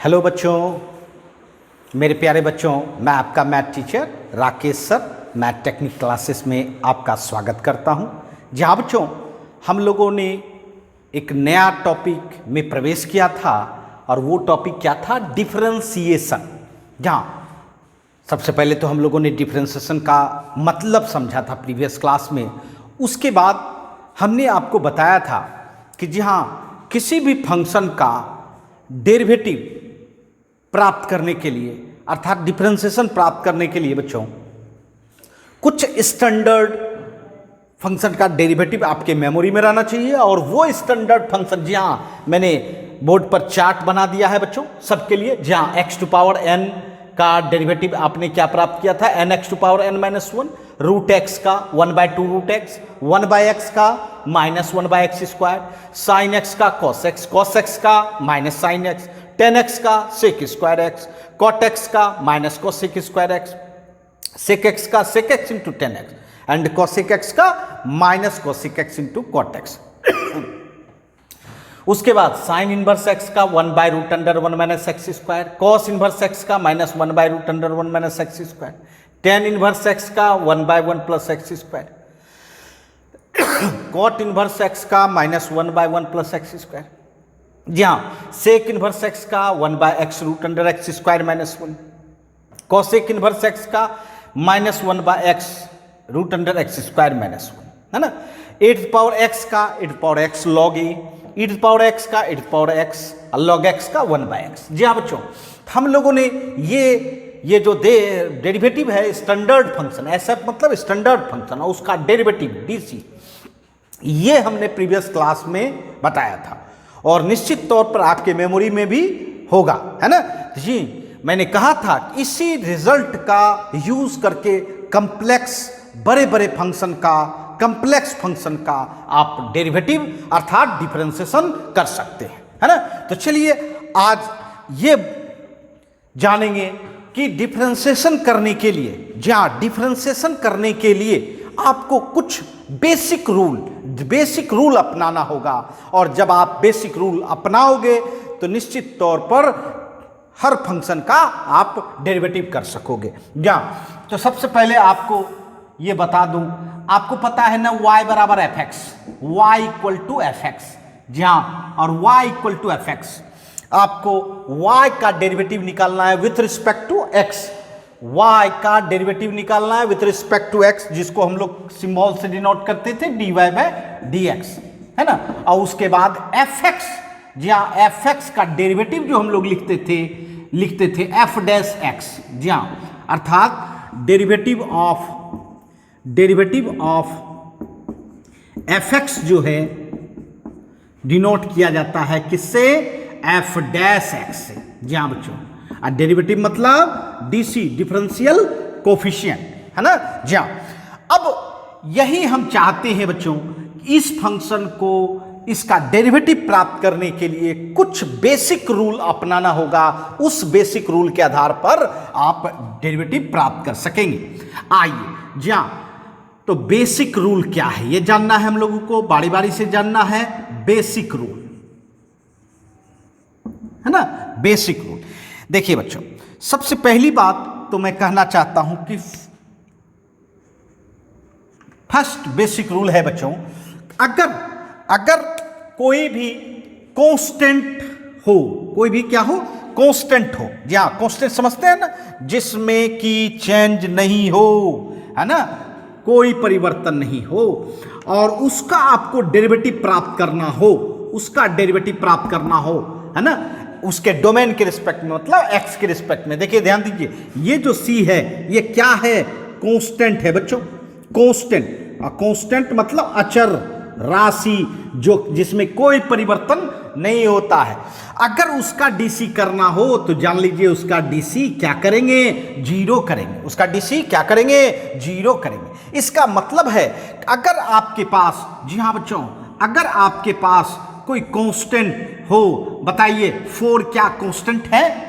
Hello बच्चों, मेरे प्यारे बच्चों, मैं आपका math teacher Rakesh sir math technique classes में आपका स्वागत करता हूं। जहां बच्चों हम लोगों ने एक नया टॉपिक में प्रवेश किया था और वो टॉपिक क्या था? डिफरेंशिएशन। जहां सबसे पहले तो हम लोगों ने डिफरेंशिएशन का मतलब समझा था प्रीवियस क्लास में। उसके बाद हमने आपको बताया था कि जहां किसी भी फंक्शन का डेरिवेटिव प्राप्त करने के लिए अर्थात डिफरेंशिएशन प्राप्त करने के लिए बच्चों कुछ स्टैंडर्ड फंक्शन का डेरिवेटिव आपके मेमोरी में रहना चाहिए। और वो स्टैंडर्ड फंक्शन, जी हाँ, मैंने बोर्ड पर चार्ट बना दिया है बच्चों सबके लिए। जहाँ x टू पावर n का डेरिवेटिव आपने क्या प्राप्त किया था? nx to power n minus one, root x का 1/2 रूट एक्स, 1/x का -1/x स्क्वायर, साइन एक्स का cos x का minus sine x, tan x का sec square x, cot x का minus cosec square x, sec x का sec x into tan x and cosec x का minus cosec x into cot x. उसके बाद sine inverse x का 1/√1 minus x square, cos inverse x का -1/√1 minus x square, tan inverse x का 1/1 plus x square, cot inverse x का -1/1 plus x square. जी हाँ, sec inverse x का 1/x√x square minus one, cosec inverse x का -1/x√x square minus one, है ना। A to power x का eight power x log a, e to power x का eight power x log x का 1/x। जी हाँ बच्चों, हम लोगों ने ये जो डेरिवेटिव है स्टैंडर्ड फंक्शन, ऐसा मतलब स्टैंडर्ड फंक्शन और उसका डेरिवेटिव डीसी, ये हमने प्रीवियस क्लास में बताया था और निश्चित तौर पर आपके मेमोरी में भी होगा, है ना जी। मैंने कहा था इसी रिजल्ट का यूज करके बड़े बड़े फंक्शन का, कॉम्प्लेक्स फंक्शन का आप डेरिवेटिव अर्थात डिफरेंशिएशन कर सकते हैं, है ना। तो चलिए आज ये जानेंगे कि डिफरेंशिएशन करने के लिए, जहाँ डिफरेंशिएशन करने के लिए आपको कुछ बेसिक रूल अपनाना होगा। और जब आप बेसिक रूल अपनाओगे तो निश्चित तौर पर हर फंक्शन का आप डेरिवेटिव कर सकोगे। जहाँ तो सबसे पहले आपको ये बता दूं, आपको पता है ना y बराबर f x, y equal to f x. जहाँ और y equal to f x, आपको y का डेरिवेटिव निकालना है with respect to x। y का डेरिवेटिव निकालना है विथ रिस्पेक्ट टू x, जिसको हम लोग सिंबल से डिनोट करते थे dy/dx, है ना। और उसके बाद fx, जहाँ fx का डेरिवेटिव जो हम लोग लिखते थे f'(x), जहाँ अर्थात डेरिवेटिव ऑफ fx जो है डिनोट किया जाता है किससे? f'(x) से। जी हाँ बच्चों, और डेरिवेटिव मतलब डीसी, डिफरेंशियल कोफिशिएंट, है ना। जी हाँ, अब यही हम चाहते हैं बच्चों, इस फंक्शन को, इसका डेरिवेटिव प्राप्त करने के लिए कुछ बेसिक रूल अपनाना होगा। उस बेसिक रूल के आधार पर आप डेरिवेटिव प्राप्त कर सकेंगे। आइए, जी हाँ, तो बेसिक रूल क्या है ये जानना है हम लोगों को, बारी बारी से जानना है। बेसिक रूल, है ना, बेसिक रूल। देखिए बच्चों, सबसे पहली बात तो मैं कहना चाहता हूं कि फर्स्ट बेसिक रूल है बच्चों, अगर कोई भी कांस्टेंट हो, कोई भी क्या हो? कांस्टेंट हो। जी हाँ, कांस्टेंट समझते हैं ना, जिसमें कि चेंज नहीं हो, है ना, कोई परिवर्तन नहीं हो, और उसका आपको डेरिवेटिव प्राप्त करना हो, है ना, उसके डोमेन के रिस्पेक्ट में, मतलब x के रिस्पेक्ट में। देखिए ध्यान दीजिए, ये जो c है ये क्या है? कांस्टेंट है बच्चों, कांस्टेंट। कांस्टेंट मतलब अचर राशि, जो जिसमें कोई परिवर्तन नहीं होता है। अगर उसका डीसी करना हो तो जान लीजिए उसका डीसी क्या करेंगे? जीरो करेंगे। उसका डीसी क्या करेंगे? जीरो करेंगे। इसका मतलब है अगर आपके पास, जी हाँ बच्चों, अगर आपके पास कोई कांस्टेंट हो, बताइए 4 क्या कांस्टेंट है?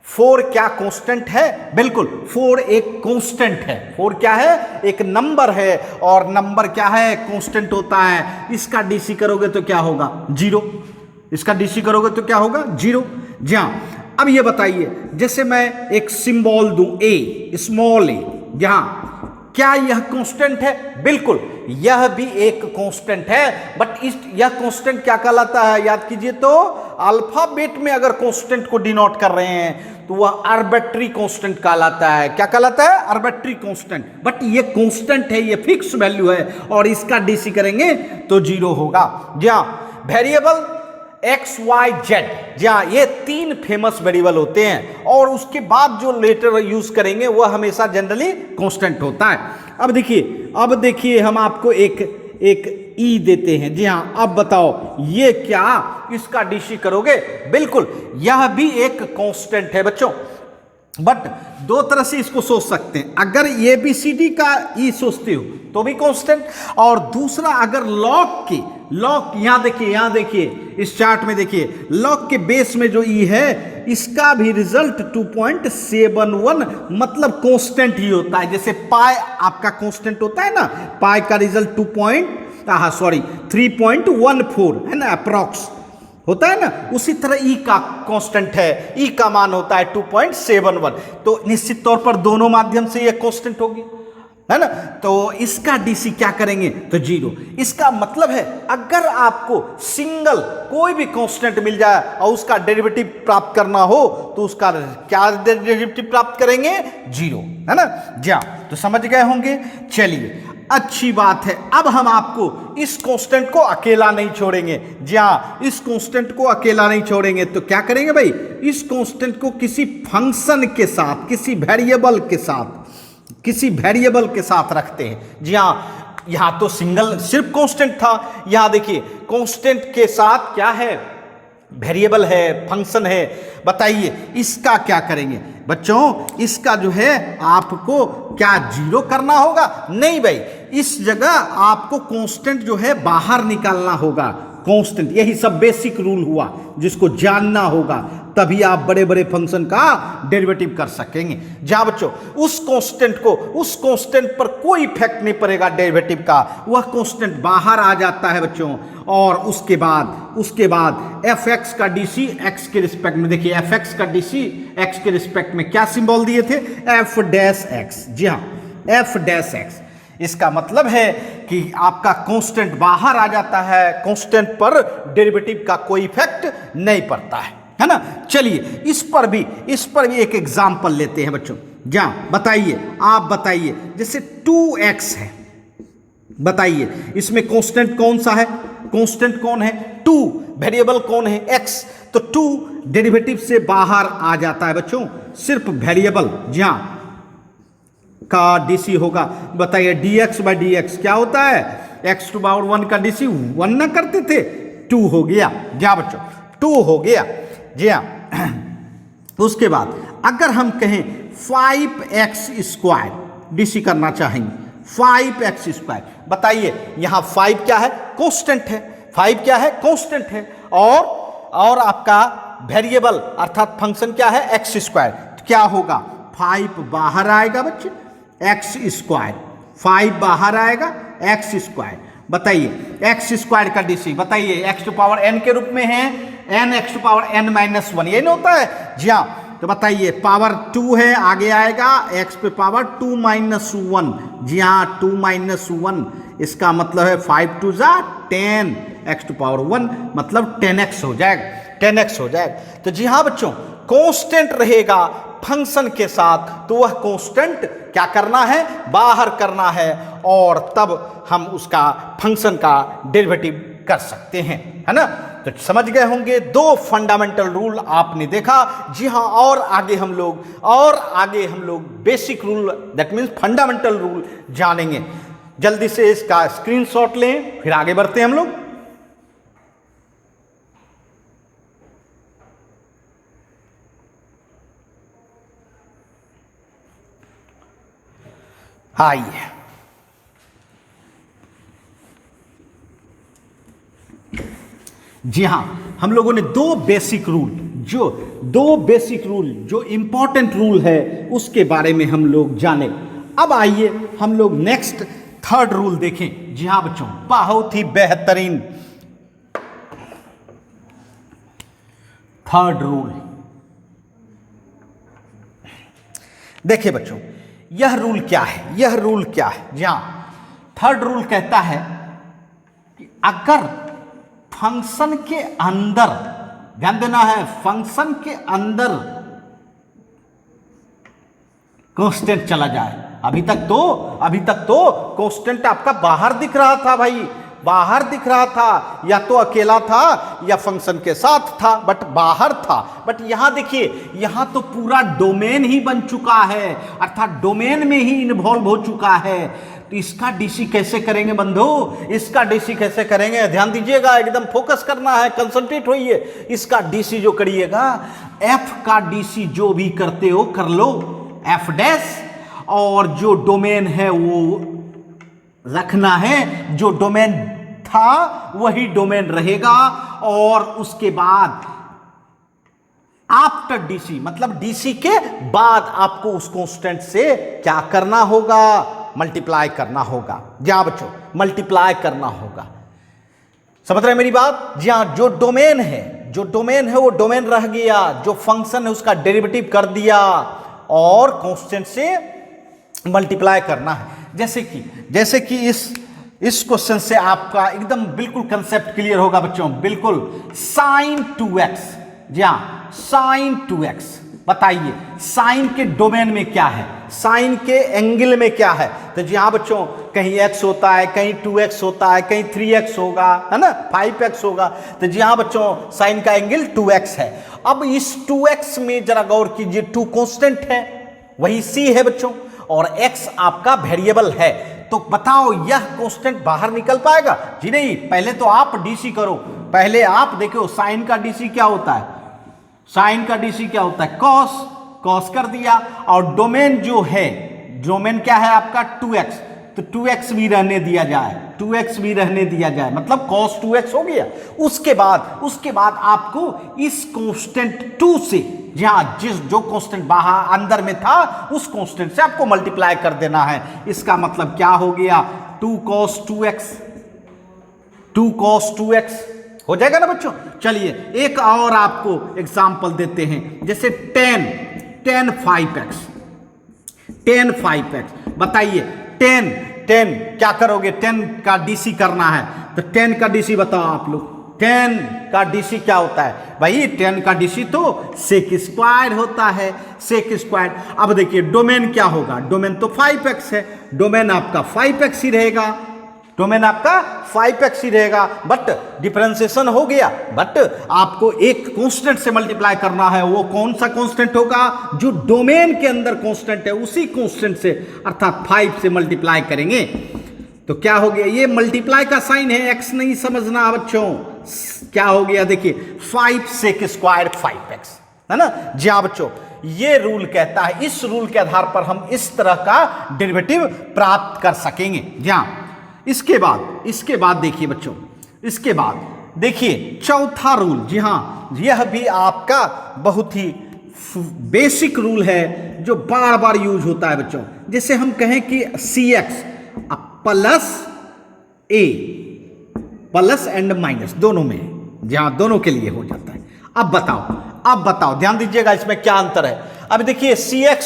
4 क्या कांस्टेंट है? बिल्कुल, 4 एक कांस्टेंट है। 4 क्या है? एक नंबर है, और नंबर क्या है? कांस्टेंट होता है। इसका डीसी करोगे तो क्या होगा? जीरो। इसका डीसी करोगे तो क्या होगा? जीरो। जी हाँ, अब ये बताइए, जैसे मैं एक सिंबल दूं ए, स्मॉल ए, यहां क्या यह कांस्टेंट है? बिल्कुल, यह भी एक कांस्टेंट है, बट यह कांस्टेंट क्या कहलाता है? याद कीजिए तो, अल्फाबेट में अगर कांस्टेंट को डिनोट कर रहे हैं तो वह आर्बिट्री कांस्टेंट कहलाता है। क्या कहलाता है? Arbitrary constant. बट ये कांस्टेंट है, ये फिक्स वैल्यू है, और इसका डीसी करेंगे तो 0 होगा। जी हाँ, वेरिएबल एक्स वाई जेड, जहाँ ये 3 फेमस वेरिएबल होते हैं, और उसके बाद जो लेटर यूज करेंगे वह हमेशा जनरली कांस्टेंट होता है। अब देखिए हम आपको एक ई देते हैं। जी हाँ, अब बताओ ये क्या इसका डीसी करोगे? बिल्कुल, यह भी एक कांस्टेंट है बच्चों, बट 2 तरह से इसको सोच सकते हैं। अगर ए बी सी डी का ई सोचते हो तो भी कांस्टेंट, और दूसरा अगर लॉग यहां देखिए इस चार्ट में देखिए, लॉग के बेस में जो ई है इसका भी रिजल्ट 2.71 मतलब कांस्टेंट ही होता है। जैसे पाई आपका कांस्टेंट होता है ना, पाई का रिजल्ट 3.14 है ना, अप्रॉक्स होता है ना, उसी तरह ई का कांस्टेंट है, ई का मान होता है 2.71। तो निश्चित तौर पर दोनों माध्यम से यह कांस्टेंट होगी, है ना। तो इसका डीसी क्या करेंगे? तो 0। इसका मतलब है अगर आपको सिंगल कोई भी कांस्टेंट मिल जाए और उसका डेरिवेटिव प्राप्त करना हो तो उसका क्या डेरिवेटिव प्राप्त करेंगे? 0, है ना। जा तो समझ गए होंगे। चलिए, अच्छी बात है। अब हम आपको इस कांस्टेंट को अकेला नहीं छोड़ेंगे। जी हाँ, इस कांस्टेंट को अकेला नहीं छोड़ेंगे, तो क्या करेंगे भाई? इस कांस्टेंट को किसी फंक्शन के साथ, किसी वेरिएबल के साथ रखते हैं। जी हाँ, यहां तो सिंगल सिर्फ कांस्टेंट था, यहां देखिए कांस्टेंट के साथ क्या है? वेरिएबल है, फंक्शन है। बताइए इसका क्या करेंगे बच्चों? इसका जो है आपको क्या 0 करना होगा? नहीं भाई, इस जगह आपको कांस्टेंट जो है बाहर निकालना होगा। कांस्टेंट, यही सब बेसिक रूल हुआ जिसको जानना होगा, तभी आप बड़े बड़े फंक्शन का डेरिवेटिव कर सकेंगे। जहां बच्चों उस कांस्टेंट पर कोई इफेक्ट नहीं पड़ेगा डेरिवेटिव का, वह कांस्टेंट बाहर आ जाता है बच्चों। और उसके बाद एफ एक्स का डीसी एक्स के रिस्पेक्ट में, देखिए एफ एक्स का डीसी एक्स के रिस्पेक्ट में क्या सिंबल दिए थे? F dash x. जी हाँ, एफ डैश एक्स। इसका मतलब है कि आपका कांस्टेंट बाहर आ जाता है, कांस्टेंट पर डेरिवेटिव का कोई इफेक्ट नहीं पड़ता है ना। चलिए इस पर भी एक एग्जांपल लेते हैं बच्चों। जहां आप बताइए जैसे 2x है, बताइए इसमें कांस्टेंट कौन सा है? कांस्टेंट कौन है? 2। वेरिएबल कौन है? x। तो 2 डेरिवेटिव से बाहर आ जाता है बच्चों, सिर्फ वेरिएबल जहां का डीसी होगा। बताइए dx बाई dx क्या होता है? x टू पावर 1 का डीसी 1 ना करते थे, 2 हो गया। जी हाँ बच्चों, 2 हो गया। जी हाँ, उसके बाद अगर हम कहें 5x स्क्वायर डीसी करना चाहेंगे, 5x स्क्वायर, बताइए यहां 5 क्या है? कांस्टेंट है। 5 क्या है? कांस्टेंट है। और आपका वेरिएबल अर्थात फंक्शन क्या है? x square. तो क्या होगा? 5 बाहर आएगा बच्चे, एक्स स्क्वायर, 5 बाहर आएगा, एक्स स्क्वायर। बताइए एक्स स्क्वायर का डीसी, बताइए एक्स टू पावर n के रूप में है, n x to power n minus 1, ये नहीं होता है? जी हाँ, तो बताइए पावर 2 है, आगे आएगा x पे पावर 2 माइनस 1। जी हाँ, 2 माइनस 1, इसका मतलब है 5 टू जा 10, x टू पावर 1 मतलब 10x हो जाएगा, 10x हो जाएगा। तो जी हाँ बच्चों, कांस्टेंट रहेगा फंक्शन के साथ तो वह कांस्टेंट क्या करना है? बाहर करना है, और तब हम उसका फंक्शन का डेरिवेटिव कर सकते हैं, है ना। तो समझ गए होंगे 2 फंडामेंटल रूल आपने देखा। जी हाँ, और आगे हम लोग basic rule, that means fundamental rule जानेंगे। जल्दी से इसका स्क्रीनशॉट लें, फिर आगे बढ़ते हैं हम लोग। आइए, जी हां, हम लोगों ने 2 बेसिक रूल जो इंपॉर्टेंट रूल है उसके बारे में हम लोग जाने। अब आइए हम लोग नेक्स्ट 3rd रूल देखें। जी हां बच्चों, बहुत ही बेहतरीन 3rd रूल। देखिए बच्चों, यह रूल क्या है, यह रूल क्या है, जी हाँ, थर्ड रूल कहता है कि अगर फंक्शन के अंदर, ध्यान देना है, फंक्शन के अंदर कांस्टेंट चला जाए, अभी तक तो कांस्टेंट आपका बाहर दिख रहा था भाई, बाहर दिख रहा था, या तो अकेला था या फंक्शन के साथ था, बट बाहर था। बट यहां देखिए, यहां तो पूरा डोमेन ही बन चुका है, अर्थात डोमेन में ही इन्वॉल्व हो चुका है। तो इसका डीसी कैसे करेंगे बंधु, इसका डीसी कैसे करेंगे, ध्यान दीजिएगा, एकदम फोकस करना है, कंसंट्रेट होइए। इसका डीसी जो करिएगा, एफ का डीसी जो भी करते हो कर लो, एफ डैश, और जो डोमेन है वो रखना है, जो डोमेन था वही डोमेन रहेगा। और उसके बाद आफ्टर डीसी, मतलब डीसी के बाद आपको उस कांस्टेंट से क्या करना होगा, मल्टीप्लाई करना होगा। जी हाँ बच्चों, मल्टीप्लाई करना होगा। समझ रहे हैं मेरी बात? जी हाँ, जो डोमेन है वो डोमेन रह गया, जो फंक्शन है उसका डेरिवेटिव कर दिया और कांस्टेंट से मल्टीप्लाई करना है। जैसे कि इस क्वेश्चन से आपका एकदम बिल्कुल कंसेप्ट क्लियर होगा बच्चों, बिल्कुल। साइन 2x, जी हाँ, साइन 2x, बताइए साइन के डोमेन में क्या है, साइन के एंगल में क्या है? तो जी हाँ बच्चों, कहीं x होता है, कहीं 2x होता है, कहीं 3x होगा, है ना, 5x होगा। तो जी हाँ बच्चों, साइन का एंगल 2x है। अब इस 2x में जरा गौर कीजिए, 2 कांस्टेंट है, वही c है बच्चों, और x आपका वेरिएबल है। तो बताओ यह कांस्टेंट बाहर निकल पाएगा? जी नहीं, पहले तो आप डीसी करो, पहले आप देखो साइन का डीसी क्या होता है, साइन का डीसी क्या होता है, कॉस कर दिया, और डोमेन जो है, डोमेन क्या है आपका 2x, तो 2x भी रहने दिया जाए, 2x भी रहने दिया जाए, मतलब cos 2x हो गया। उसके बाद आपको इस कांस्टेंट 2 से, जहां जो कांस्टेंट बाहर अंदर में था उस कांस्टेंट से आपको मल्टीप्लाई कर देना है। इसका मतलब क्या हो गया, 2 cos 2x हो जाएगा ना बच्चों। चलिए एक और आपको एग्जांपल देते हैं, जैसे 10 5x, बताइए 10 क्या करोगे, 10 का डीसी करना है, तो 10 का डीसी बताओ आप लोग, 10 का डीसी क्या होता है भाई? 10 का डीसी तो सेक स्क्वायर होता है, सेक स्क्वायर। अब देखिए डोमेन क्या होगा, डोमेन तो 5x है, डोमेन आपका 5x ही रहेगा, डोमेन आपका 5x ही रहेगा। बट डिफरेंशिएशन हो गया, बट आपको एक कांस्टेंट से मल्टीप्लाई करना है। वो कौन सा कांस्टेंट होगा? जो डोमेन के अंदर कांस्टेंट है, उसी कांस्टेंट से, अर्थात 5 से मल्टीप्लाई करेंगे। तो क्या हो गया, ये मल्टीप्लाई का साइन है, x नहीं समझना बच्चों, क्या हो गया देखिए, 5 सेक स्क्वायर 5x, है ना। जी हाँ बच्चों, ये रूल कहता है, इस रूल के आधार पर हम इस तरह का डेरिवेटिव प्राप्त कर सकेंगे। जी हाँ, इसके बाद देखिए बच्चों, इसके बाद देखिए चौथा रूल, जी हाँ, यह भी आपका बहुत ही बेसिक रूल है जो बार बार यूज होता है बच्चों। जैसे हम कहें कि cx plus a, plus and minus दोनों में, जहां दोनों के लिए हो जाता है। अब बताओ, ध्यान दीजिएगा इसमें क्या अंतर है। अब देखिए cx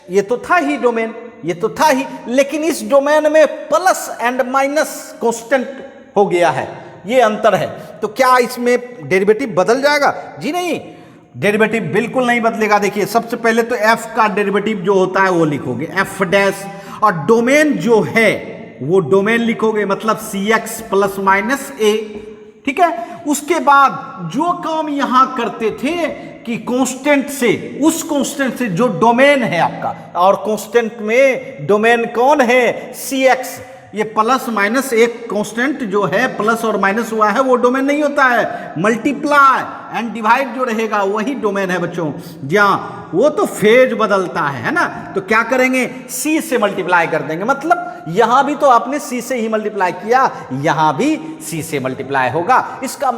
ये तो था ही डोमेन, ये तो था ही, लेकिन इस डोमेन में प्लस एंड माइनस कांस्टेंट हो गया है, ये अंतर है। तो क्या इसमें डेरिवेटिव बदल जाएगा? जी नहीं, डेरिवेटिव बिल्कुल नहीं बदलेगा। देखिए सबसे पहले तो f का डेरिवेटिव जो होता है वो लिखोगे f डैश, और डोमेन जो है वो डोमेन लिखोगे, मतलब cx प्लस माइनस a, ठीक है। उसके बाद जो काम यहां करते थे कि कांस्टेंट से, उस कांस्टेंट से जो डोमेन है आपका, और कांस्टेंट में डोमेन कौन है, cx, ये प्लस माइनस एक कांस्टेंट जो है प्लस और माइनस हुआ है वो डोमेन नहीं होता है, मल्टीप्लाई एंड डिवाइड जो रहेगा वही डोमेन है बच्चों। जहां वो तो फेज बदलता है ना, तो क्या करेंगे, c से मल्टीप्लाई कर देंगे, मतलब यहां भी तो आपने c से ही मल्टीप्लाई किया, यहां भी c से मल्टीप्लाई होगा। इसका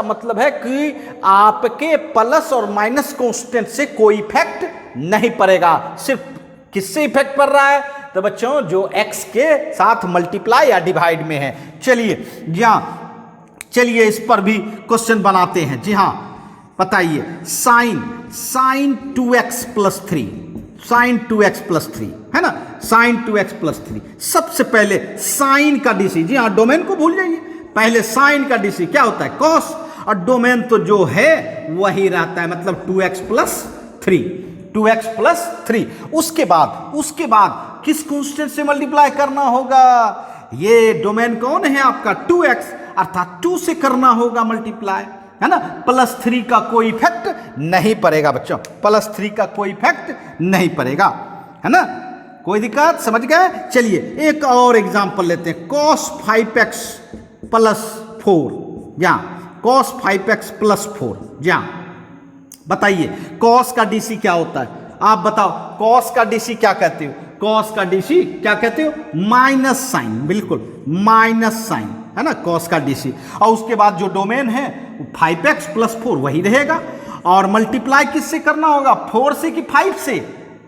मतलब है कि आपके प्लस और माइनस कांस्टेंट से कोई इफेक्ट नहीं पड़ेगा, सिर्फ किससे इफेक्ट पड़ रहा है, तो बच्चों जो x के साथ मल्टीप्लाई या डिवाइड में है। चलिए इस पर भी क्वेश्चन बनाते हैं। जी हाँ, बताइए sign 2x plus 3, sign 2x plus 3, है ना, साइन 2x प्लस 3। सबसे पहले साइन का डीसी, जी हाँ, डोमेन को भूल जाइए, पहले साइन का डीसी क्या होता है, कॉस, और डोमेन तो जो है वही रहता है, मतलब 2x प्लस 3, 2x प्लस 3। उसके बाद किस कांस्टेंट से मल्टीप्लाई करना होगा, ये डोमेन कौन है आपका 2x, अर्थात 2 से करना होगा मल्टीप्लाई, है ना। प्लस 3 का कोई इफेक्ट नहीं पड़ेगा बच्चों, प्लस 3 का कोई इफेक्ट नहीं पड़ेगा, है ना। कोई दिक्कत, समझ गए। चलिए एक और एग्जांपल लेते हैं, cos 5x प्लस 4, जहां cos 5x प्लस 4, जहां बताइए cos का डीसी क्या होता है, आप बताओ cos का डीसी क्या कहते हो, cos का डीसी क्या कहते हो, माइनस साइन, बिल्कुल माइनस साइन, है ना, cos का डीसी। और उसके बाद जो डोमेन है 5x प्लस 4 वही रहेगा, और मल्टीप्लाई किससे करना होगा, 4 से कि 5 से,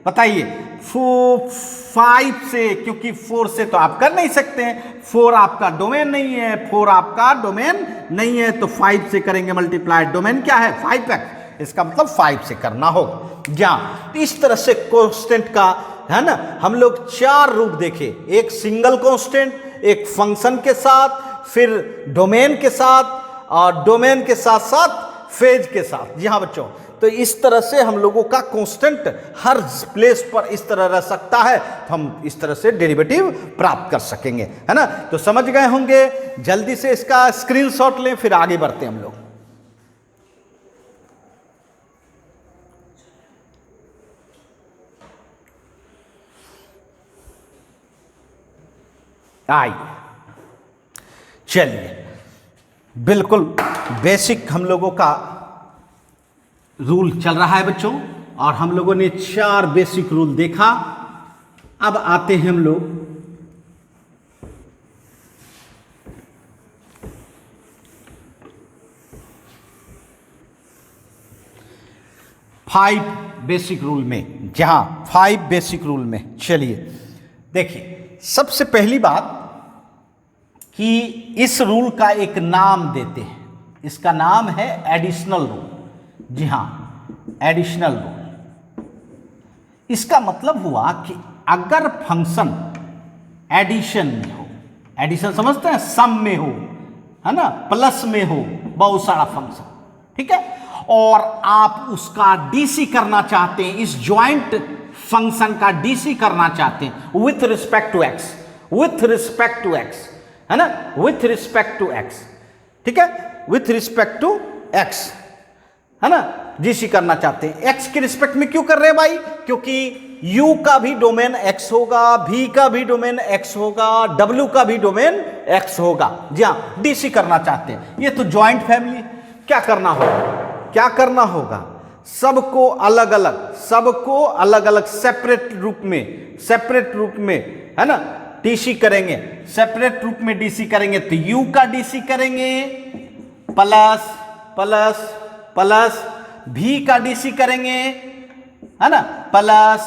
बताइए, 5 से, क्योंकि 4 से तो आप कर नहीं सकते हैं, 4 आपका डोमेन नहीं है, 4 आपका डोमेन नहीं है, तो 5 से करेंगे मल्टीप्लाई, डोमेन क्या है 5x, इसका मतलब 5 से करना होगा। जहां इस तरह से कांस्टेंट का, है ना, हम लोग 4 रूप देखे, एक सिंगल कांस्टेंट, एक फंक्शन के साथ, फिर डोमेन के साथ, और डोमेन के साथ साथ फेज के साथ। जी हाँ बच्चों, तो इस तरह से हम लोगों का कांस्टेंट हर प्लेस पर इस तरह रह सकता है, तो हम इस तरह से डेरिवेटिव प्राप्त कर सकेंगे, है ना। तो समझ गए होंगे, जल्दी से इसका स्क्रीनशॉट लें, फिर आगे बढ़ते हैं हम लोग। आइए, चलिए, बिल्कुल बेसिक हम लोगों का रूल चल रहा है बच्चों, और हम लोगों ने 4 बेसिक रूल देखा। अब आते हैं हम लोग फाइव बेसिक रूल में, जहां 5 बेसिक रूल में। चलिए देखिए, सबसे पहली बात कि इस रूल का एक नाम देते हैं, इसका नाम है एडिशनल रूल। जी हां, एडिशनल रूल। इसका मतलब हुआ कि अगर फंक्शन एडिशन में हो, एडिशन समझते हैं, सम में हो, है ना, प्लस में हो, बहुत सारा फंक्शन, ठीक है, और आप उसका डीसी करना चाहते हैं, इस ज्वाइंट फंक्शन का डीसी करना चाहते हैं with respect to x, with respect to x, है ना, विथ रिस्पेक्ट टू एक्स, ठीक है, विथ रिस्पेक्ट टू एक्स, है ना, डीसी करना चाहते हैं। एक्स के रिस्पेक्ट में क्यों कर रहे हैं भाई, क्योंकि u का भी डोमेन x होगा, v का भी डोमेन x होगा, w का भी डोमेन x होगा। जी हाँ, डीसी करना चाहते हैं, ये तो ज्वाइंट फैमिली। क्या करना होगा, क्या करना होगा, सबको अलग अलग सेपरेट रूप में, है ना, डीसी करेंगे, सेपरेट रूप में डीसी करेंगे। तो u का डीसी करेंगे प्लस प्लस प्लस, v का डीसी करेंगे, है ना, प्लस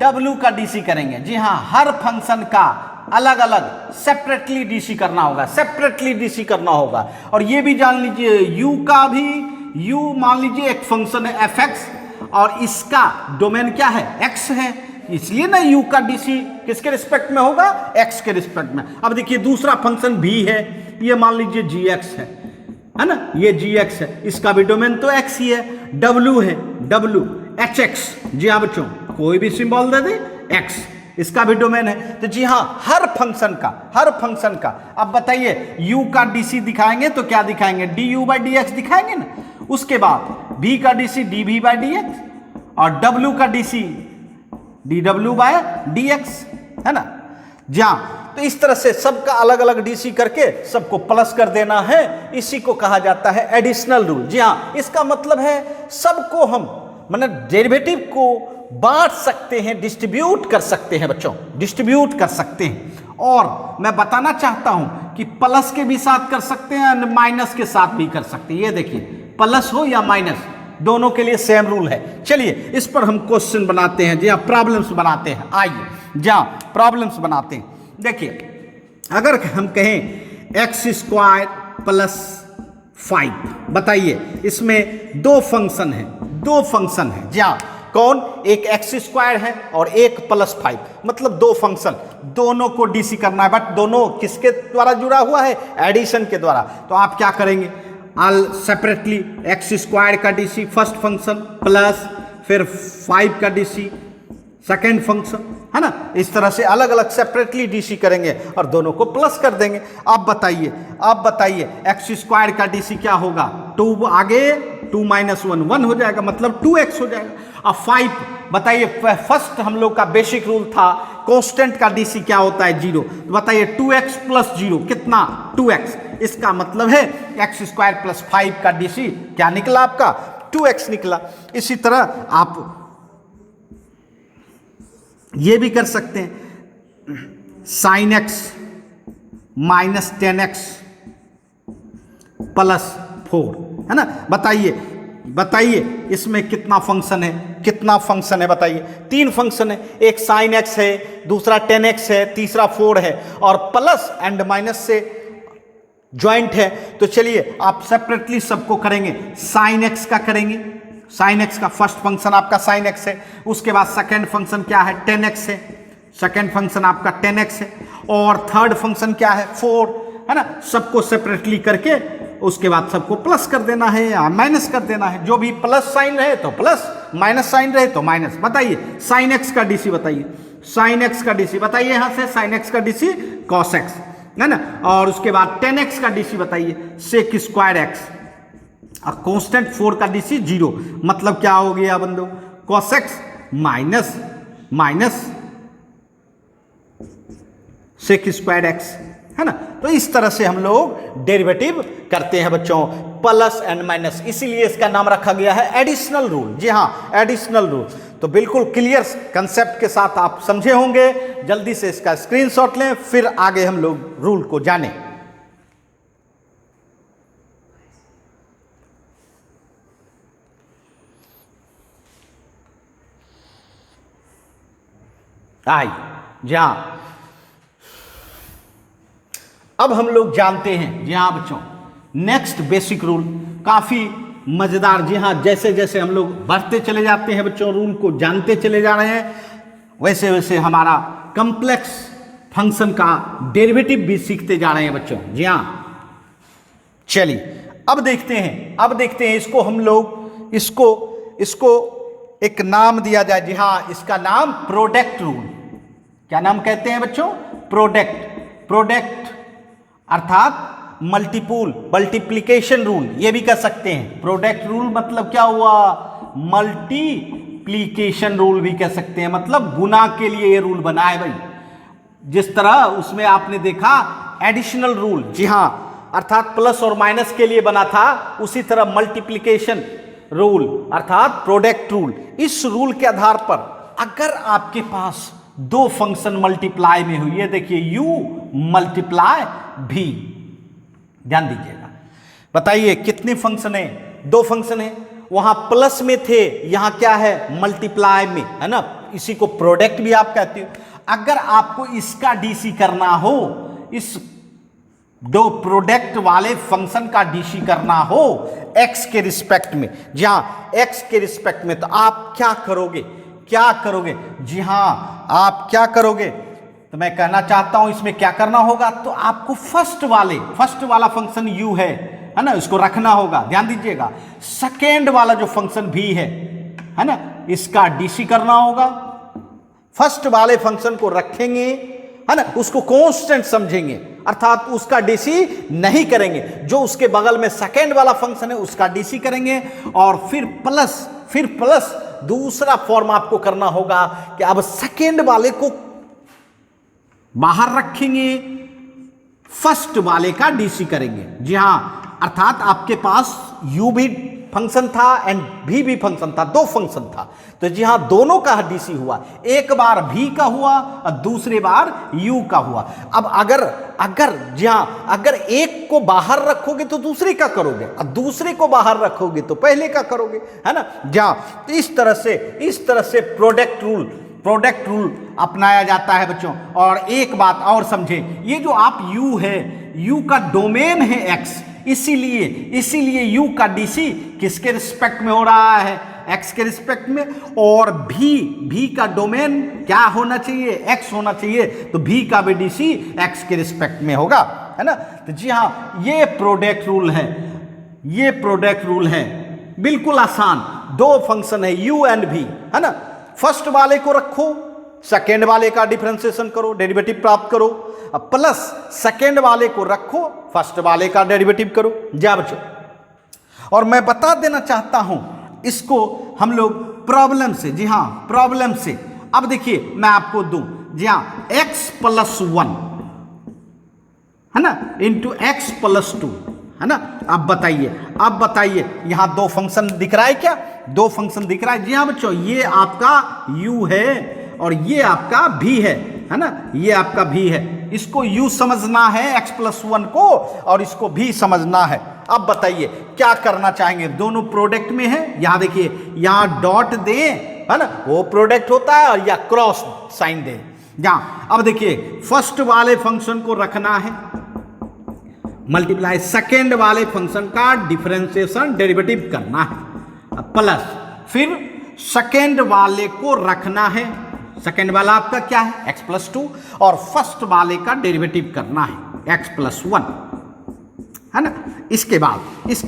w का डीसी करेंगे। जी हाँ, हर फंक्शन का अलग अलग सेपरेटली डीसी करना होगा, सेपरेटली डीसी करना होगा। और ये भी जान लीजिए, u का भी, u मान लीजिए एक फंक्शन है f(x) और इसका डोमेन क्या है, x है, इसलिए ना u का डीसी किसके रिस्पेक्ट में होगा, x के रिस्पेक्ट में। अब देखिए दूसरा फंक्शन v है, ये मान लीजिए gx है ना, ये gx है, इसका भी डोमेन तो x ही है। w है, w hx, जी हाँ बच्चों, कोई भी सिंबल दे दे, x, इसका भी डोमेन है। तो जी हाँ, हर फंक्शन का अब बताइए, u का डीसी दिखाएंगे तो क्या दिखाएंगे, du/dx दिखाएंगे ना। उसके बाद v का डीसी dv/dx और w का डीसी dw/dx, है ना। जहां तो इस तरह से सबका अलग अलग डीसी करके सबको प्लस कर देना है, इसी को कहा जाता है एडिशनल रूल। जी हाँ, इसका मतलब है सबको हम मतलब डेरिवेटिव को बांट सकते हैं, डिस्ट्रीब्यूट कर सकते हैं बच्चों, डिस्ट्रीब्यूट कर सकते हैं। और मैं बताना चाहता हूं कि प्लस के भी साथ कर सकते हैं, माइनस के साथ भी कर सकते हैं। ये देखिए, प्लस हो या माइनस, दोनों के लिए सेम रूल है। चलिए इस पर हम क्वेश्चन बनाते हैं, जहाँ प्रॉब्लम्स बनाते हैं। आइए जहाँ प्रॉब्लम्स बनाते हैं, देखिए अगर हम कहें x² + 5, बताइए इसमें दो फंक्शन है, जहाँ कौन, एक एक्स स्क्वायर है और एक +5, मतलब दो फंक्शन, दोनों को डीसी करना है, बट दोनों किसके द्वारा जुड़ा हुआ है, एडिशन के द्वारा। तो आप क्या करेंगे, ऑल सेपरेटली एक्स स्क्वायर का डीसी फर्स्ट फंक्शन प्लस फिर 5 का डीसी सेकेंड फंक्शन, है ना। इस तरह से अलग अलग सेपरेटली डीसी करेंगे और दोनों को प्लस कर देंगे। आप बताइए एक्स स्क्वायर का डीसी क्या होगा, 2 आगे 2 - 1 1 हो जाएगा, मतलब 2x हो जाएगा। अब 5 बताइए, फर्स्ट हम लोग का बेसिक रूल था कांस्टेंट का डीसी क्या होता है, 0। तो बताइए 2x + 0 कितना, 2x। इसका मतलब है एक्स स्क्वायर + 5 का डीसी क्या निकला आपका, 2x निकला। इसी तरह आप ये भी कर सकते हैं, sin x - 10x + 4, है ना। बताइए इसमें कितना फंक्शन है, बताइए। 3 फंक्शन है, एक sin x है, दूसरा 10x है, तीसरा 4 है और प्लस एंड माइनस से ज्वाइंट है। तो चलिए आप सेपरेटली सबको करेंगे, sin x का करेंगे, sin x का फर्स्ट फंक्शन आपका sin x है, उसके बाद सेकेंड फंक्शन क्या है 10x है, सेकेंड फंक्शन आपका 10x है और थर्ड फंक्शन क्या है 4, है ना। सबको सेपरेटली करके उसके बाद सबको प्लस कर देना है या माइनस कर देना है, जो भी प्लस साइन रहे तो प्लस, माइनस साइन रहे तो माइनस। बताइए sin x का डीसी बताइए, sin x का डीसी बताइए, यहां से sin x का डीसी cos x, है ना। और उसके बाद 10x का डीसी बताइए sec स्क्वायर x, और कांस्टेंट 4 का डीसी 0, मतलब क्या हो गया बंदो, cos x minus sec square x, है ना। तो इस तरह से हम लोग डेरिवेटिव करते हैं बच्चों, प्लस एंड माइनस, इसीलिए इसका नाम रखा गया है एडिशनल रूल। जी हाँ, एडिशनल रूल। तो बिल्कुल क्लियर कंसेप्ट के साथ आप समझे होंगे, जल्दी से इसका स्क्रीनशॉट लें, फिर आगे हम लोग रूल को जानें। जी हाँ, अब हम लोग जानते हैं, जी हाँ बच्चों, नेक्स्ट बेसिक रूल काफी मजेदार। जी हाँ, जैसे जैसे हम लोग बढ़ते चले जाते हैं बच्चों, रूल को जानते चले जा रहे हैं, वैसे वैसे हमारा कॉम्प्लेक्स फंक्शन का डेरिवेटिव भी सीखते जा रहे हैं बच्चों। जी हाँ, चलिए अब देखते हैं इसको हम लोग इसको एक नाम दिया जाए। जी हाँ, इसका नाम प्रोडक्ट रूल। क्या नाम कहते हैं बच्चों, प्रोडक्ट अर्थात मल्टीप्लिकेशन रूल, ये भी कह सकते हैं। प्रोडक्ट रूल मतलब क्या हुआ, मल्टीप्लिकेशन रूल भी कह सकते हैं, मतलब गुना के लिए ये रूल बना है भाई। जिस तरह उसमें आपने देखा एडिशनल रूल, जी हाँ, अर्थात प्लस और माइनस के लिए बना था, उसी तरह मल्टीप्लिकेशन रूल अर्थात प्रोडक्ट रूल। इस रूल के आधार पर अगर आपके पास दो फंक्शन मल्टीप्लाई में हुई है, देखिए u मल्टीप्लाई v, ध्यान दीजिएगा। बताइए कितने फंक्शन है, 2 फंक्शन है, वहां प्लस में थे, यहां क्या है मल्टीप्लाई में, है ना। इसी को प्रोडक्ट भी आप कहते हो। अगर आपको इसका डीसी करना हो, इस 2 प्रोडक्ट वाले फंक्शन का डीसी करना हो x के रिस्पेक्ट में, जी हाँ x के रिस्पेक्ट में, तो आप क्या करोगे, जी हाँ आप क्या करोगे, तो मैं कहना चाहता हूं इसमें क्या करना होगा, तो आपको फर्स्ट वाला फंक्शन u है ना, इसको रखना होगा, ध्यान दीजिएगा। सेकेंड वाला जो फंक्शन v है ना, इसका डीसी करना होगा। फर्स्ट वाले फंक्शन को रखेंगे, है ना, उसको कांस्टेंट समझेंगे, अर्थात उसका डीसी नहीं करेंगे। जो उसके बगल में सेकेंड वाला फंक्शन है उसका डीसी करेंगे, और फिर प्लस दूसरा फॉर्म आपको करना होगा कि अब सेकेंड वाले को बाहर रखेंगे, फर्स्ट वाले का डीसी करेंगे। जी हां, अर्थात आपके पास u भी फंक्शन था एंड v भी फंक्शन था, 2 फंक्शन था, तो जी हां दोनों का डीसी हुआ, एक बार v का हुआ और दूसरी बार u का हुआ। अब अगर जी हां, अगर एक को बाहर रखोगे तो दूसरे का करोगे, और दूसरे को बाहर रखोगे तो पहले का करोगे, है ना। जी हां, तो इस तरह से प्रोडक्ट रूल अपनाया जाता है बच्चों। और एक बात और समझें, ये जो आप u है, u का डोमेन है x, इसीलिए u का डीसी किसके रिस्पेक्ट में हो रहा है, एक्स के रिस्पेक्ट में, और भी का डोमेन क्या होना चाहिए, एक्स होना चाहिए, तो भी का भी डीसी एक्स के रिस्पेक्ट में होगा, है ना। तो जी हाँ, ये प्रोडक्ट रूल है, ये प्रोडक्ट रूल है, बिल्कुल आसान। दो फंक्शन है u एंड v, है ना। फर्स्ट वाले को रखो, सेकेंड वाले का डिफरेंशिएशन करो, डेरिवेटिव प्राप्त करो, प्लस सेकेंड वाले को रखो, फर्स्ट वाले का डेरिवेटिव करो। जा बच्चों, और मैं बता देना चाहता हूं इसको हम लोग प्रॉब्लम से, जी हाँ प्रॉब्लम से। अब देखिए मैं आपको दूं, जी हाँ, x+1 है ना इंटू x+2, है ना। अब बताइए यहां दो फंक्शन दिख रहा है क्या, दो फंक्शन दिख रहा है। जी हाँ बच्चों, ये आपका u है और ये आपका v है ना, ये आपका v है। इसको u समझना है x+1 को, और इसको v समझना है। अब बताइए क्या करना चाहेंगे, दोनों प्रोडक्ट में है। यहां देखिए, यहां डॉट दें, है ना, वो प्रोडक्ट होता है, और या क्रॉस साइन दें यहां। अब देखिए, फर्स्ट वाले फंक्शन को रखना है, मल्टीप्लाई सेकेंड वाले फंक्शन का डिफरेंशिएशन डेरिवेटिव करना है, प्लस फिर सेकेंड वाले को रखना है, सेकेंड वाला आपका क्या है x+2, और फर्स्ट वाले का डेरिवेटिव करना है x+1, है ना। इसके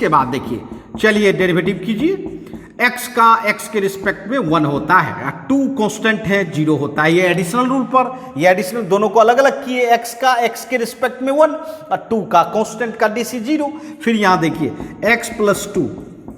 बाद देखिए, चलिए डेरिवेटिव कीजिए। x का x के रिस्पेक्ट में 1 होता है, 2 कांस्टेंट है, 0 होता है। ये एडिशनल रूल पर, ये एडिशनल दोनों को अलग अलग किए, x का x के रिस्पेक्ट में 1 और 2 का कांस्टेंट का डीसी 0। फिर यहां देखिए x+2,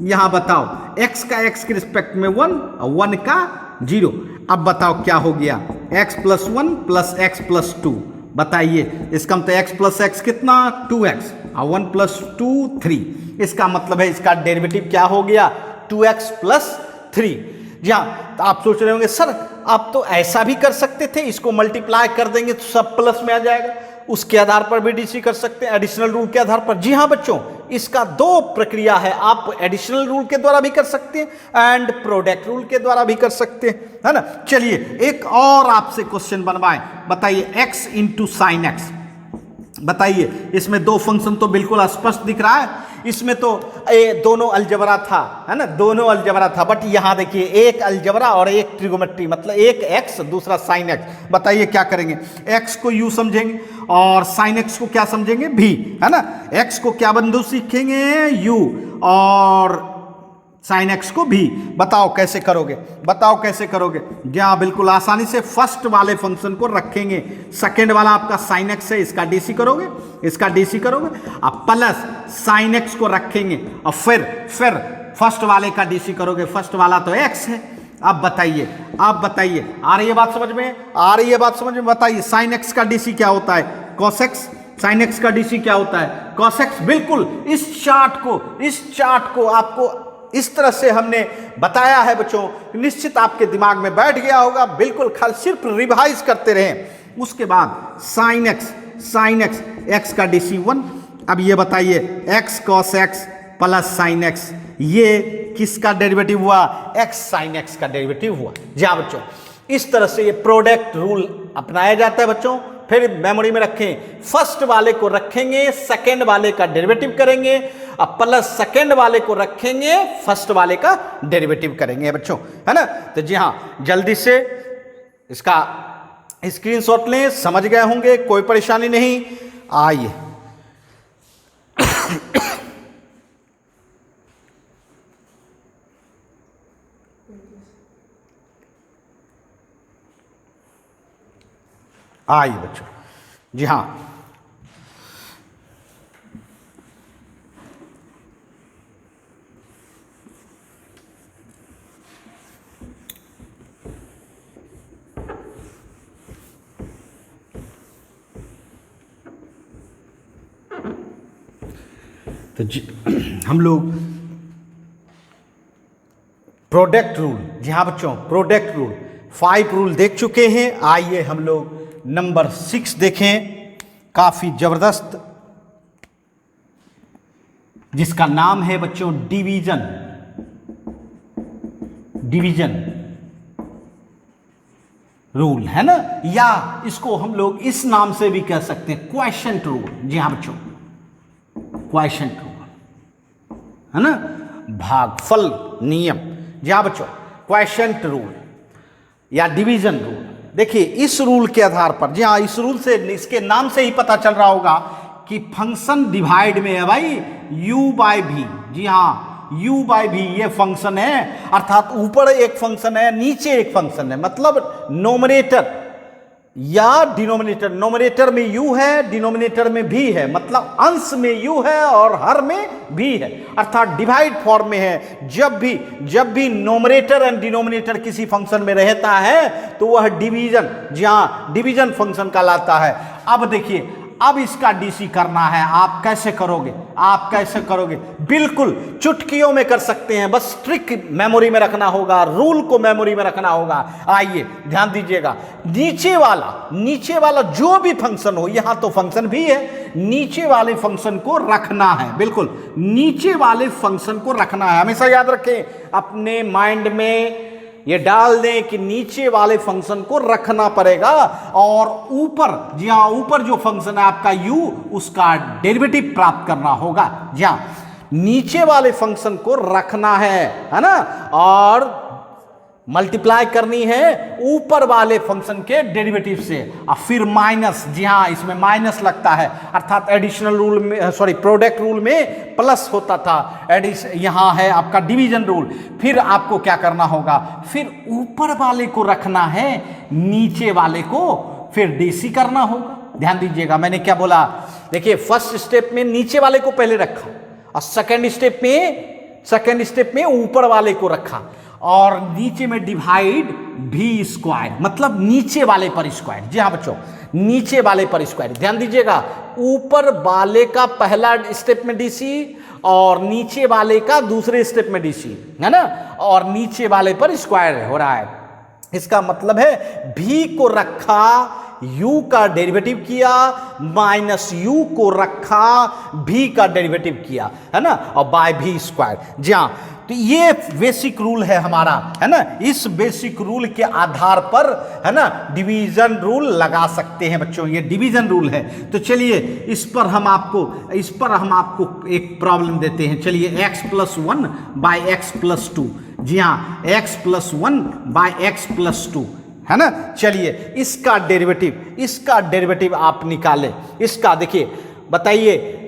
यहां बताओ x का x के रिस्पेक्ट में 1 और 1 का 0। अब बताओ क्या हो गया, x+1 प्लस x+2, बताइए इसका मतलब x प्लस x कितना 2x, और 1 + 2 3। इसका मतलब है इसका डेरिवेटिव क्या हो गया 2x + 3। जी हाँ, तो आप सोच रहे होंगे सर आप तो ऐसा भी कर सकते थे, इसको मल्टीप्लाई कर देंगे तो सब प्लस में आ जाएगा, उसके आधार पर भी डीसी कर सकते हैं, एडिशनल रूल के आधार पर। जी हाँ बच्चों, इसका दो प्रक्रिया है, आप एडिशनल रूल के द्वारा भी कर सकते हैं एंड प्रोडक्ट रूल के द्वारा भी कर सकते हैं, है ना। चलिए एक और आपसे क्वेश्चन बनवाएं, बताइए x × sin x। बताइए, इसमें दो फंक्शन तो बिल्कुल स्पष्ट दिख रहा है, इसमें तो दोनों अलजबरा था, है ना, दोनों अलजबरा था। बट यहां देखिए, एक अलजबरा और एक ट्रिगोमेट्री, मतलब एक x दूसरा sin x। बताइए क्या करेंगे, x को u समझेंगे और sin x को क्या समझेंगे v, है ना। x को क्या बंधु सीखेंगे u और sin x को भी। बताओ कैसे करोगे, बताओ कैसे करोगे। क्या बिल्कुल आसानी से फर्स्ट वाले फंक्शन को रखेंगे, सेकेंड वाला आपका sin x है, इसका डीसी करोगे, इसका डीसी करोगे, अब प्लस sin x को रखेंगे और फिर फर्स्ट वाले का डीसी करोगे, फर्स्ट वाला तो x है। अब बताइए, आ रही है बात समझ में, आ रही है बात समझ में। बताइए sin x का डीसी क्या होता है cos x, sin x का डीसी क्या होता है cos x। बिल्कुल इस चार्ट को आपको इस तरह से हमने बताया है बच्चों, निश्चित आपके दिमाग में बैठ गया होगा। बिल्कुल खाली सिर्फ रिवाइज करते रहें। उसके बाद sin x x का डीसी 1। अब ये बताइए x cos x plus sin x, ये किसका डेरिवेटिव हुआ, x sin x का डेरिवेटिव हुआ। जी हाँ बच्चों, इस तरह से ये प्रोडक्ट रूल अपनाया जाता है बच्चों। फिर मेमोरी में रखें, फर्स्ट वाले को रखेंगे, सेकेंड वाले का डेरिवेटिव करेंगे, अब प्लस सेकेंड वाले को रखेंगे, फर्स्ट वाले का डेरिवेटिव करेंगे बच्चों, है ना। तो जी हाँ, जल्दी से इसका स्क्रीनशॉट लें, समझ गए होंगे, कोई परेशानी नहीं। आइए आइए बच्चों, जी हाँ, तो हम लोग प्रोडक्ट रूल, जी हाँ बच्चों, प्रोडक्ट रूल 5 रूल देख चुके हैं। आइए हम लोग नंबर 6 देखें, काफी जबरदस्त, जिसका नाम है बच्चों डिवीजन रूल, है ना, या इसको हम लोग इस नाम से भी कह सकते हैं क्वोशिएंट रूल। जी हाँ बच्चों, क्वोशिएंट रूल, है ना, भागफल नियम। जी हाँ बच्चों, क्वोशिएंट रूल या डिवीजन रूल। देखिए इस रूल के आधार पर, जी हाँ इस रूल से, इसके नाम से ही पता चल रहा होगा कि फंक्शन डिवाइड में है भाई u बाय v। जी हाँ u बाय v ये फंक्शन है, अर्थात ऊपर एक फंक्शन है नीचे एक फंक्शन है, मतलब नोमिनेटर या डिनोमिनेटर। नोमिनेटर में u है, डिनोमिनेटर में v है, मतलब अंश में u है और हर में v है, अर्थात डिवाइड फॉर्म में है। जब भी नोमिनेटर एंड डिनोमिनेटर किसी फंक्शन में रहता है तो वह डिवीजन, जी हाँ डिवीजन फंक्शन कहलाता है। अब देखिए, अब इसका डीसी करना है, आप कैसे करोगे? बिल्कुल चुटकियों में कर सकते हैं, बस ट्रिक मेमोरी में रखना होगा, रूल को मेमोरी में रखना होगा। आइए ध्यान दीजिएगा, नीचे वाला जो भी फंक्शन हो, यहां तो फंक्शन भी है, नीचे वाले फंक्शन को रखना है, बिल्कुल नीचे वाले फंक्शन को रखना है। हमेशा याद रखें, अपने माइंड में ये डाल दें कि नीचे वाले फंक्शन को रखना पड़ेगा, और ऊपर, जी हाँ ऊपर जो फंक्शन है आपका u, उसका डेरिवेटिव प्राप्त करना होगा। जी हाँ नीचे वाले फंक्शन को रखना है ना, और मल्टीप्लाई करनी है ऊपर वाले फंक्शन के डेरिवेटिव से, और फिर माइनस, जी हाँ इसमें माइनस लगता है, अर्थात एडिशनल रूल में, सॉरी प्रोडक्ट रूल में प्लस होता था, यहाँ है आपका डिवीजन रूल। फिर आपको क्या करना होगा, फिर ऊपर वाले को रखना है, नीचे वाले को फिर डीसी करना होगा। ध्यान दीजिएगा मैंने क्या बोला, देखिए फर्स्ट स्टेप में नीचे वाले को पहले रखा, और सेकेंड स्टेप में ऊपर वाले को रखा, और नीचे में डिवाइड v स्क्वायर, मतलब नीचे वाले पर स्क्वायर। जी हाँ बच्चों, नीचे वाले पर स्क्वायर। ध्यान दीजिएगा, ऊपर वाले का पहला स्टेप में डीसी और नीचे वाले का दूसरे स्टेप में डीसी, है ना, और नीचे वाले पर स्क्वायर हो रहा है। इसका मतलब है v को रखा, u का डेरिवेटिव किया, माइनस u को रखा, v का डेरिवेटिव किया, है ना, और बाय v स्क्वायर। जी हाँ, तो ये बेसिक रूल है हमारा, है ना। इस बेसिक रूल के आधार पर, है ना, डिवीजन रूल लगा सकते हैं बच्चों, ये डिवीजन रूल है। तो चलिए इस पर हम आपको एक प्रॉब्लम देते हैं। चलिए x+1 बाय x+2, जी हाँ x+1 बाय x+2, है ना। चलिए इसका डेरिवेटिव आप निकालें। इसका देखिए, बताइए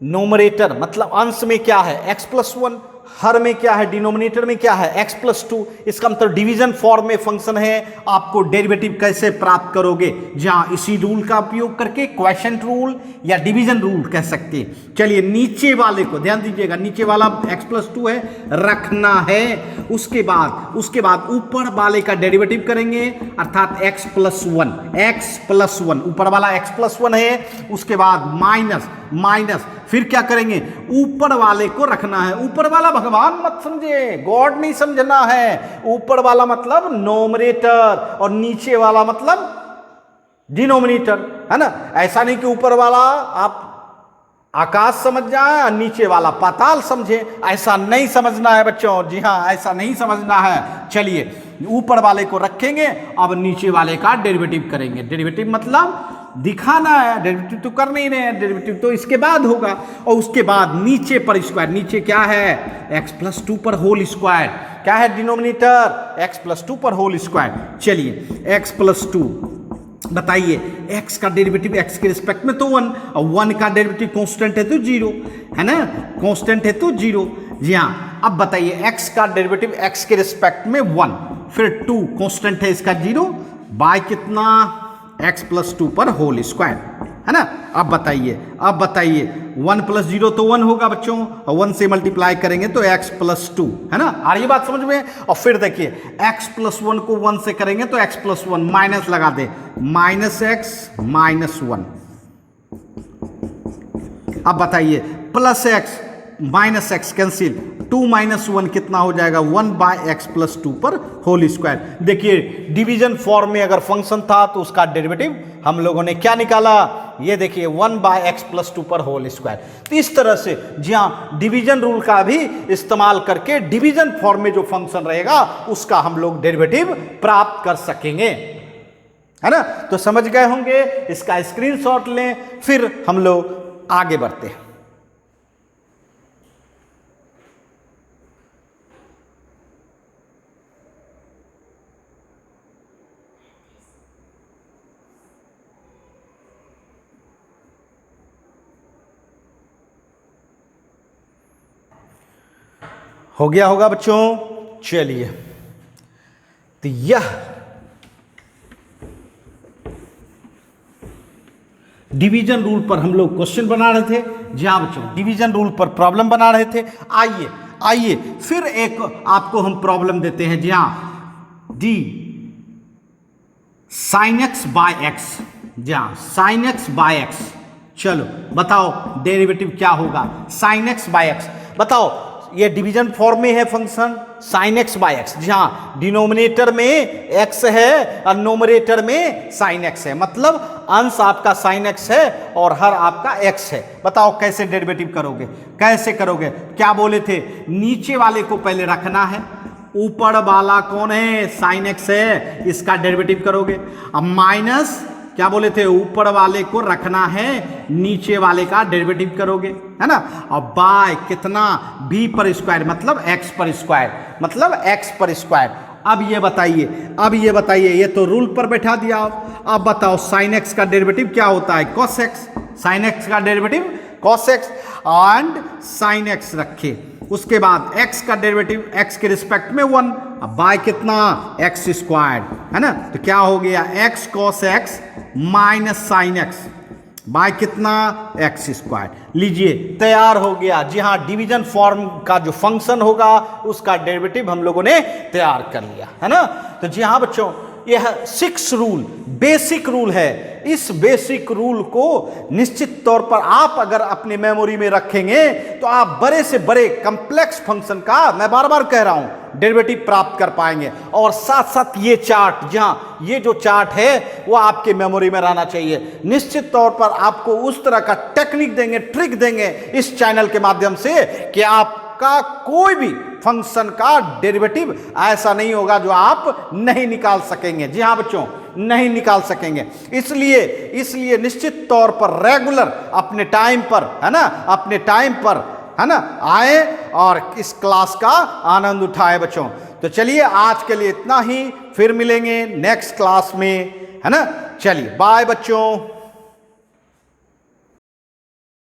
नोमरेटर मतलब अंश में क्या है x+1, हर में क्या है, डिनोमिनेटर में क्या है x+2। इसका मतलब डिवीजन फॉर्म में फंक्शन है। आपको डेरिवेटिव कैसे प्राप्त करोगे, जहां इसी रूल का उपयोग करके, क्वोशिएंट रूल या डिवीजन रूल कह सकते हैं। चलिए नीचे वाले को ध्यान दीजिएगा, नीचे वाला x+2 है, रखना है। उसके बाद ऊपर वाले का डेरिवेटिव करेंगे, अर्थात x+1 ऊपर वाला x+1 है। उसके बाद माइनस, फिर क्या करेंगे, ऊपर वाले को रखना है। ऊपर वाला भगवान मत समझे, गॉड नहीं समझना है। ऊपर वाला मतलब नोमरेटर और नीचे वाला मतलब डिनोमिनेटर, है ना। ऐसा नहीं कि ऊपर वाला आप आकाश समझ जाए और नीचे वाला पाताल समझे, ऐसा नहीं समझना है बच्चों। जी हाँ, ऐसा नहीं समझना है। चलिए ऊपर वाले को रखेंगे, अब नीचे वाले का डेरिवेटिव करेंगे। डेरिवेटिव मतलब दिखाना है, डेरिवेटिव तो कर नहीं रहे हैं, डेरिवेटिव तो इसके बाद होगा। और उसके बाद नीचे पर स्क्वायर, नीचे क्या है x+2 पर होल स्क्वायर, क्या है डिनोमिनेटर x+2 पर होल स्क्वायर। चलिए x+2, बताइए x का डेरिवेटिव x के रिस्पेक्ट में तो 1, और 1 का डेरिवेटिव कांस्टेंट है तो 0, है ना, कांस्टेंट है तो 0। जी हाँ, अब बताइए x का डेरिवेटिव x के रिस्पेक्ट में 1, फिर 2 कांस्टेंट है इसका 0, बाय कितना x+2 पर होल स्क्वायर, है ना। अब बताइए 1 + 0 तो 1 होगा बच्चों, और 1 से मल्टीप्लाई करेंगे तो x+2, है ना। आ रही बात समझ में। और फिर देखिए x+1 को 1 से करेंगे तो x+1, माइनस लगा दे, -x -1। अब बताइए +x -x कैंसिल, 2 - 1 कितना हो जाएगा, 1/x+2 पर होल स्क्वायर। देखिए डिवीजन फॉर्म में अगर फंक्शन था तो उसका डेरिवेटिव हम लोगों ने क्या निकाला, ये देखिए 1/x+2 पर होल स्क्वायर। तो इस तरह से, जी हाँ, डिवीजन रूल का भी इस्तेमाल करके डिवीजन फॉर्म में जो फंक्शन रहेगा उसका हम लोग डेरिवेटिव प्राप्त कर सकेंगे, है ना। तो समझ गए होंगे, इसका स्क्रीनशॉट लें, फिर हम लोग आगे बढ़ते हैं। हो गया होगा बच्चों। चलिए, तो यह डिवीजन रूल पर हम लोग क्वेश्चन बना रहे थे। जी हाँ बच्चों, डिवीजन रूल पर प्रॉब्लम बना रहे थे। आइए फिर एक आपको हम प्रॉब्लम देते हैं। जी हाँ, d sine x by x. जी हाँ, साइन एक्स बाय एक्स। चलो बताओ डेरिवेटिव क्या होगा साइन एक्स बाय एक्स। बताओ, ये डिवीजन फॉर्म में है function sine x by x. जी हाँ, डिनोमिनेटर में एक्स है और नोमिनेटर में साइन एक्स है, मतलब अंश आपका साइन एक्स है और हर आपका एक्स है। बताओ कैसे डेरिवेटिव करोगे, कैसे करोगे। क्या बोले थे, नीचे वाले को पहले रखना है, ऊपर वाला कौन है, साइन एक्स है, इसका डेरिवेटिव करोगे। अब माइनस, क्या बोले थे, ऊपर वाले को रखना है, नीचे वाले का डेरिवेटिव करोगे, है ना। और बाय कितना, b पर स्क्वायर मतलब x पर स्क्वायर, मतलब x पर स्क्वायर। अब ये बताइए, ये तो रूल पर बैठा दिया। अब बताओ साइन x का डेरिवेटिव क्या होता है, cos x। साइन x का derivative cos x and sine x रखे। उसके बाद x का डेरिवेटिव x के रिस्पेक्ट में 1, अब बाय कितना, x स्क्वायर, है ना। तो क्या हो गया, x cos x minus sine x by कितना, x स्क्वायर। लीजिए तैयार हो गया। जी हाँ, डिवीजन फॉर्म का जो फंक्शन होगा उसका डेरिवेटिव हम लोगों ने तैयार कर लिया, है ना। तो जी हाँ बच्चों, यह 6 रूल बेसिक रूल है। इस बेसिक रूल को निश्चित तौर पर आप अगर अपनी मेमोरी में रखेंगे तो आप बड़े से बड़े कॉम्प्लेक्स फंक्शन का, मैं बार बार कह रहा हूं, डेरिवेटिव प्राप्त कर पाएंगे। और साथ साथ ये चार्ट, जहाँ ये जो चार्ट है वो आपके मेमोरी में रहना चाहिए। निश्चित तौर पर आपको उस तरह का टेक्निक देंगे, ट्रिक देंगे इस चैनल के माध्यम से कि आपका कोई भी फंक्शन का डेरिवेटिव ऐसा नहीं होगा जो आप नहीं निकाल सकेंगे। जी हाँ बच्चों, नहीं निकाल सकेंगे। इसलिए निश्चित तौर पर रेगुलर अपने टाइम पर, है ना, अपने टाइम पर, है ना, आए और इस क्लास का आनंद उठाए बच्चों। तो चलिए आज के लिए इतना ही, फिर मिलेंगे नेक्स्ट क्लास में, है ना। चलिए बाय बच्चों।